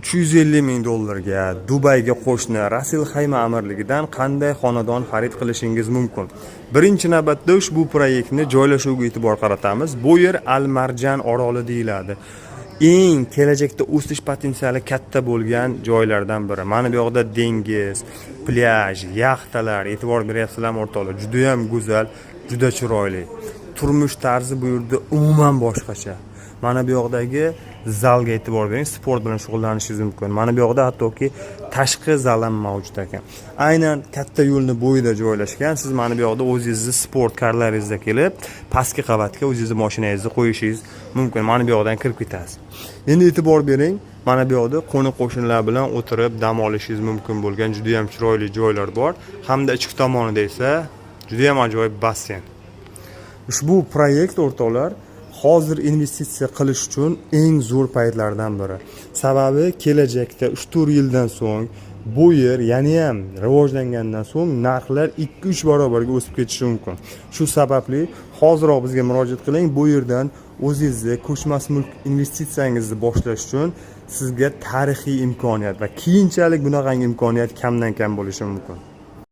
350 ming dollarga Dubayga qo'shni Rasil Xayma amirligidan qanday xonadon xarid qilishingiz mumkin? Birinchi navbatda ushbu proyektni joylashuviga e'tibor qaratamiz. Bu yer Al-Marjan oroli deyiladi. Eng kelajakda o'sish potensiali katta bo'lgan joylardan biri. Mana bu yoqda dengiz, plyaj, yaxtalar, e'tibor beryapsizlarmi o'rtoqlar? Juda ham go'zal, juda chiroyli. Turmush tarzi bu yerda umuman boshqacha. Mana bu yoqdagi zalga e'tibor bering, sport bilan shug'ullanishingiz mumkin. Mana bu yoqda hattoki tashqi zal ham mavjud ekan. Aynan katta yo'lni bo'yida joylashgan. Siz mana bu yoqda o'zingizni sport karlaringizda kelib, pastki qavatga o'zingizni mashinangizni qo'yishingiz mumkin. Mana bu yoqdan kirib ketasiz. Endi e'tibor bering, mana bu yoqda qo'ni-qo'shnilar bilan o'tirib dam olishingiz mumkin bo'lgan juda ham chiroyli joylar bor. Hamda ichki tomonida esa juda ham ajoyib basseyn. Ushbu proyekt o'rtoqlar hozir investitsiya qilish uchun eng zo'r paytlardan biri. Sababi kelajakda 3-4 yildan so'ng bu yer yana ham rivojlangandan so'ng narxlar 2-3 barobarga o'sib ketishi mumkin. Shu sababli hoziroq bizga murojaat qiling. Bu yerdan o'zingizni ko'chmas mulk investitsiyangizni boshlash uchun sizga tarixiy imkoniyat va keyinchalik bunaqangi imkoniyat kamdan kam bo'lishi mumkin.